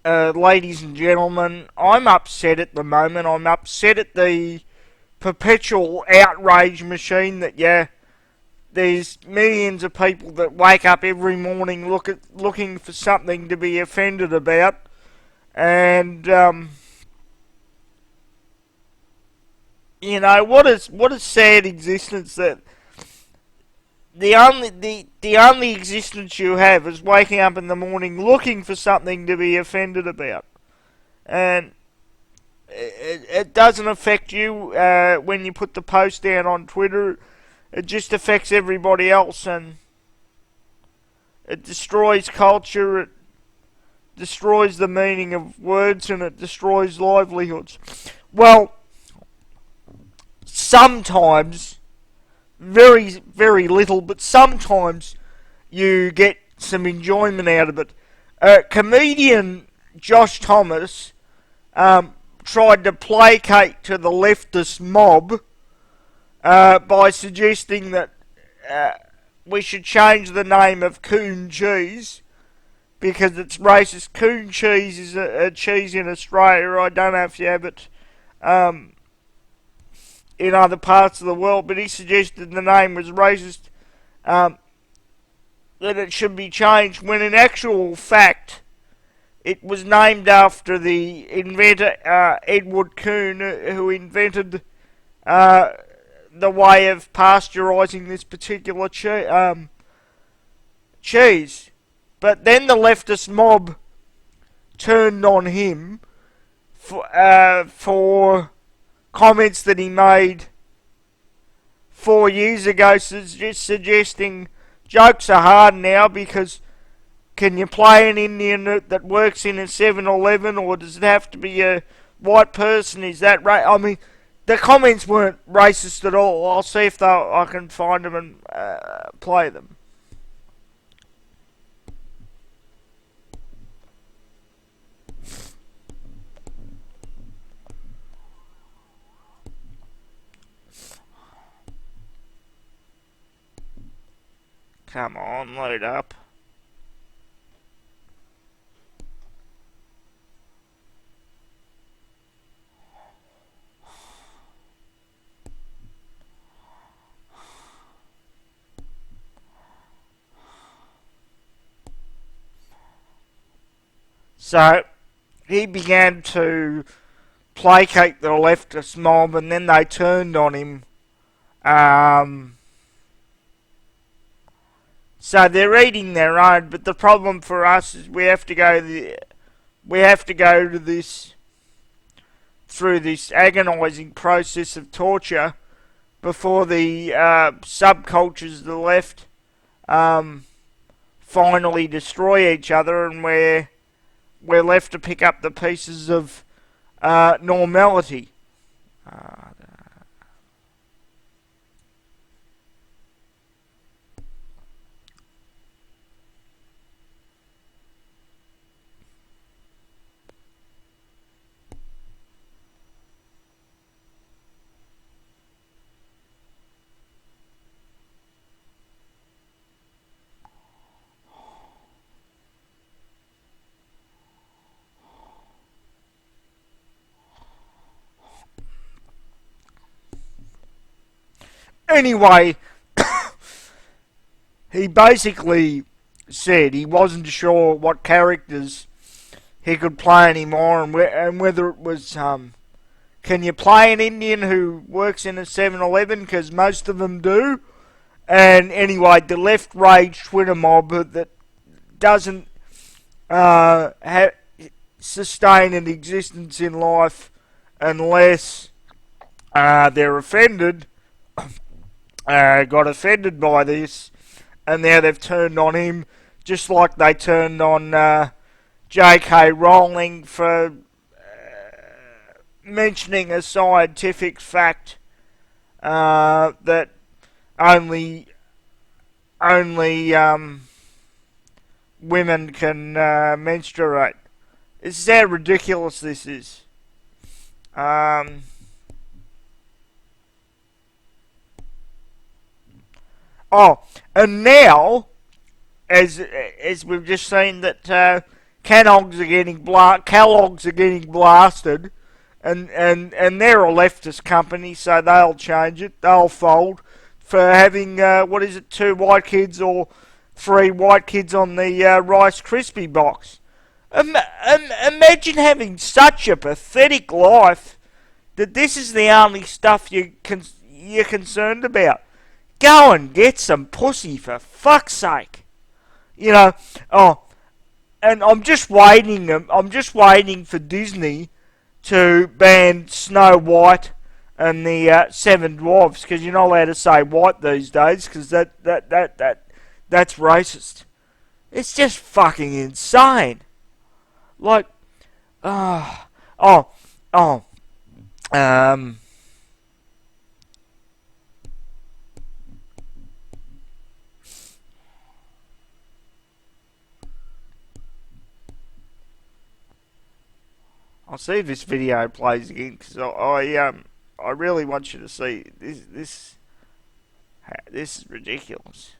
ladies and gentlemen, I'm upset at the moment. I'm upset at the perpetual outrage machine that, yeah, there's millions of people that wake up every morning looking for something to be offended about. And, what a sad existence that the only existence you have is waking up in the morning looking for something to be offended about. And it doesn't affect you when you put the post down on Twitter. It just affects everybody else, and it destroys culture, it destroys the meaning of words, and it destroys livelihoods. Well, sometimes, very, very little, but sometimes you get some enjoyment out of it. Comedian Josh Thomas tried to placate to the leftist mob by suggesting that we should change the name of coon cheese because it's racist. Coon cheese is a cheese in Australia. I don't know if you have it in other parts of the world, but he suggested the name was racist, that it should be changed, when in actual fact it was named after the inventor, Edward Coon, who invented the way of pasteurising this particular cheese. But then the leftist mob turned on him for comments that he made 4 years ago, suggesting jokes are hard now because can you play an Indian that works in a 7-Eleven, or does it have to be a white person? Is that right? I mean, the comments weren't racist at all. I'll see if I can find them and play them. Come on, load up. So, he began to placate the leftist mob, and then they turned on him. So they're eating their own, but the problem for us is we have to go to this through this agonising process of torture before the subcultures of the left finally destroy each other, and we're left to pick up the pieces of normality. Anyway, he basically said he wasn't sure what characters he could play anymore, and whether it was, can you play an Indian who works in a 7-Eleven, because most of them do. And anyway, the left rage Twitter mob that doesn't sustain an existence in life unless they're offended, got offended by this, and now they've turned on him, just like they turned on J.K. Rowling for mentioning a scientific fact that only women can menstruate. This is how ridiculous this is. Oh, and now, as we've just seen, that Kellogg's are getting blasted, and they're a leftist company, so they'll change it. They'll fold for having two white kids or three white kids on the Rice Krispie box. Imagine having such a pathetic life that this is the only stuff you're concerned about. Go and get some pussy, for fuck's sake. You know, and I'm just waiting for Disney to ban Snow White and the Seven Dwarfs, because you're not allowed to say white these days, because that's racist. It's just fucking insane. Like, I'll see if this video plays again, because I really want you to see this. This is ridiculous.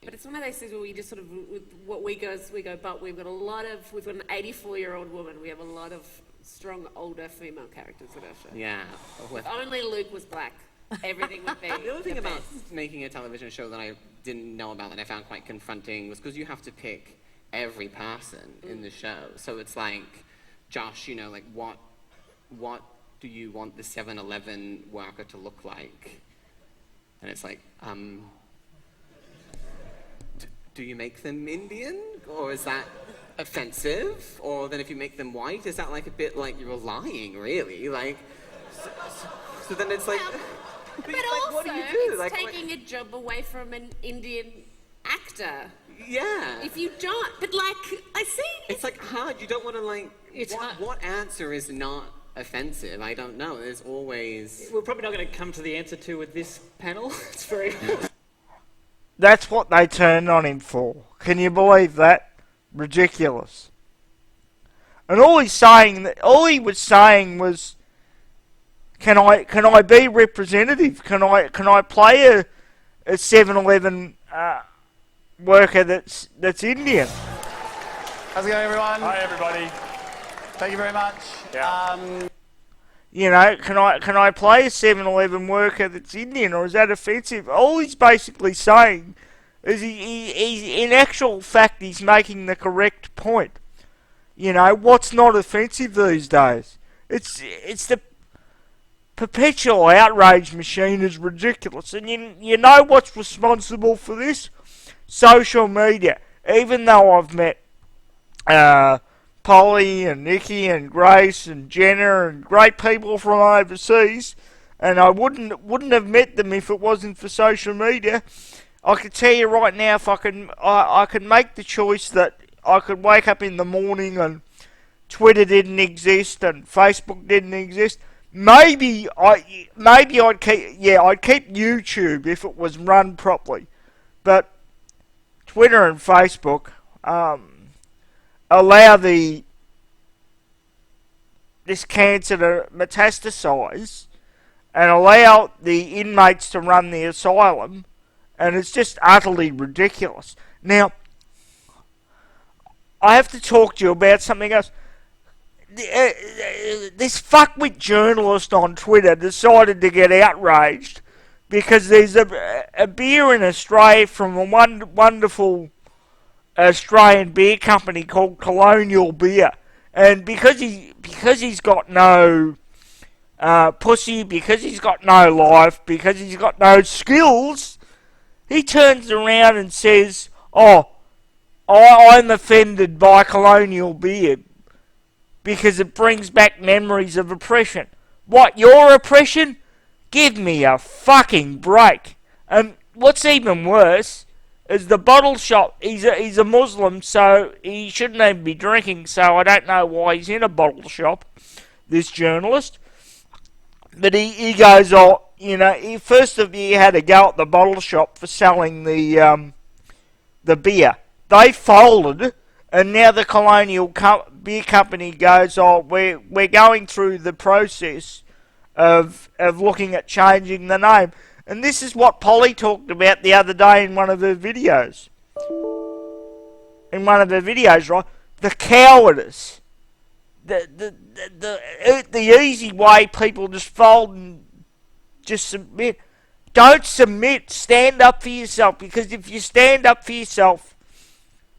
But it's one of those things where we just sort of, what we go, but we've got an 84-year-old woman. We have a lot of strong, older female characters in our show. Yeah. If only Luke was black, everything would be The other thing about making a television show that I didn't know about that I found quite confronting was because you have to pick every person in the show. So it's like, Josh, you know, like what do you want the 7-Eleven worker to look like? And it's like, do you make them Indian? Or is that offensive? Or then if you make them white, is that like a bit like you're lying, really? Like, so then it's like... But like, also, what do you do? it's Like, taking a job away from an Indian actor. Yeah. If you don't, but like, I see... It's like hard, you don't want to like... It's hard. What answer is not offensive? I don't know, there's always... We're probably not going to come to the answer to with this panel. It's very... That's what they turned on him for. Can you believe that? Ridiculous. And all he was saying was, can I be representative? Can I play a 7-Eleven worker that's Indian? How's it going, everyone? Hi, everybody. Thank you very much. Yeah. You know, can I play a 7-Eleven worker that's Indian, or is that offensive? All he's basically saying is he's in actual fact he's making the correct point. You know, what's not offensive these days? It's the Perpetual outrage machine is ridiculous, and you know what's responsible for this? Social media. Even though I've met Polly and Nikki and Grace and Jenna and great people from overseas, and I wouldn't have met them if it wasn't for social media. I can tell you right now, if I could make the choice that I could wake up in the morning and Twitter didn't exist and Facebook didn't exist, maybe I'd keep YouTube if it was run properly, but Twitter and Facebook allow this cancer to metastasize and allow the inmates to run the asylum, and it's just utterly ridiculous. Now, I have to talk to you about something else. This fuckwit journalist on Twitter decided to get outraged because there's a beer in Australia from a wonderful Australian beer company called Colonial Beer, and because he's got no pussy, because he's got no life, because he's got no skills, he turns around and says, "Oh, I'm offended by Colonial Beer because it brings back memories of oppression." What, your oppression? Give me a fucking break. And what's even worse is the bottle shop. He's a Muslim, so he shouldn't even be drinking, so I don't know why he's in a bottle shop, this journalist. But he goes, oh, you know, he had a go at the bottle shop for selling the beer. They folded, and now the Colonial Beer Company goes, oh, we're going through the process of looking at changing the name. And this is what Polly talked about the other day in one of her videos. Right? The cowardice. The easy way people just fold and just submit. Don't submit. Stand up for yourself. Because if you stand up for yourself,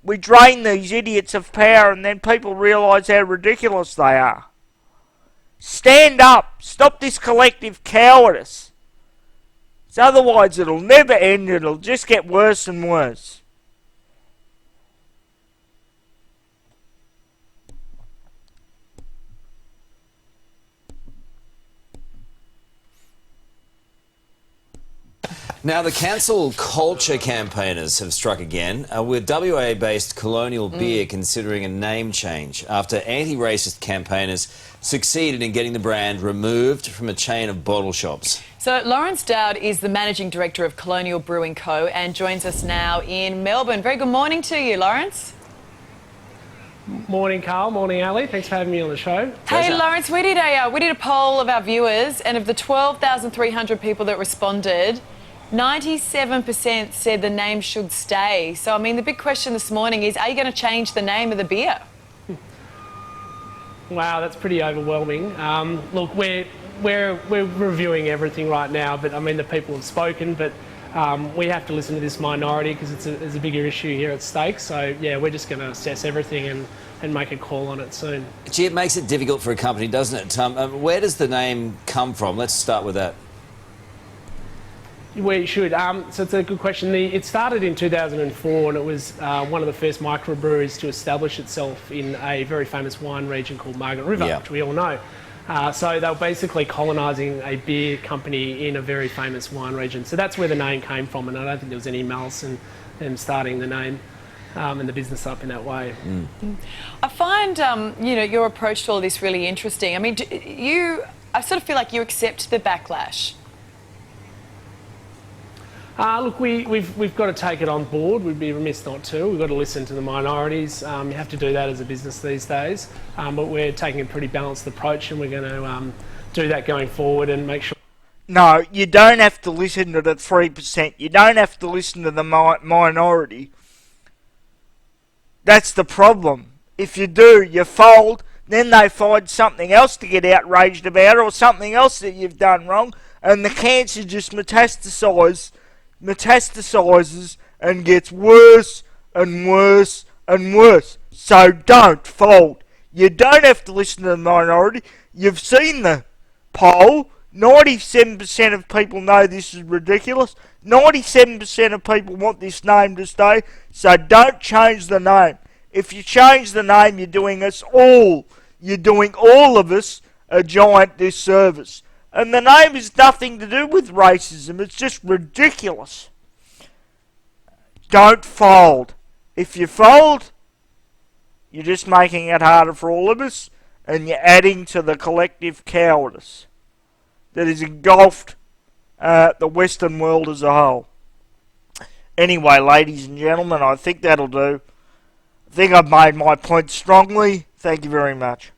we drain these idiots of power and then people realise how ridiculous they are. Stand up. Stop this collective cowardice. So otherwise it'll never end. It'll just get worse and worse. Now, the cancel culture campaigners have struck again, with WA-based Colonial Beer considering a name change after anti-racist campaigners succeeded in getting the brand removed from a chain of bottle shops. So Lawrence Dowd is the Managing Director of Colonial Brewing Co. and joins us now in Melbourne. Very good morning to you, Lawrence. Morning, Carl. Morning, Ali. Thanks for having me on the show. Hey, Lawrence, we did a poll of our viewers, and of the 12,300 people that responded, 97% said the name should stay. So, I mean, the big question this morning is, are you going to change the name of the beer? Wow, that's pretty overwhelming. Look, we're reviewing everything right now, but I mean, the people have spoken, but we have to listen to this minority because it's a bigger issue here at stake. So, yeah, we're just going to assess everything and make a call on it soon. Gee, it makes it difficult for a company, doesn't it? Where does the name come from? Let's start with that. We should. So it's a good question. It started in 2004 and it was one of the first microbreweries to establish itself in a very famous wine region called Margaret River, which we all know. So they were basically colonising a beer company in a very famous wine region. So that's where the name came from, and I don't think there was any malice in them starting the name and the business up in that way. I find, your approach to all this really interesting. I mean, I sort of feel like you accept the backlash. Look, we've got to take it on board. We'd be remiss not to. We've got to listen to the minorities. You have to do that as a business these days. But we're taking a pretty balanced approach, and we're going to do that going forward and make sure. No, you don't have to listen to the 3%. You don't have to listen to the minority. That's the problem. If you do, you fold. Then they find something else to get outraged about, or something else that you've done wrong, and the cancer just metastasises and gets worse and worse and worse. So don't fold. You don't have to listen to the minority. You've seen the poll. 97% of people know this is ridiculous. 97% of people want this name to stay. So don't change the name. If you change the name, you're doing all of us a giant disservice. And the name has nothing to do with racism. It's just ridiculous. Don't fold. If you fold, you're just making it harder for all of us, and you're adding to the collective cowardice that has engulfed the Western world as a whole. Anyway, ladies and gentlemen, I think that'll do. I think I've made my point strongly. Thank you very much.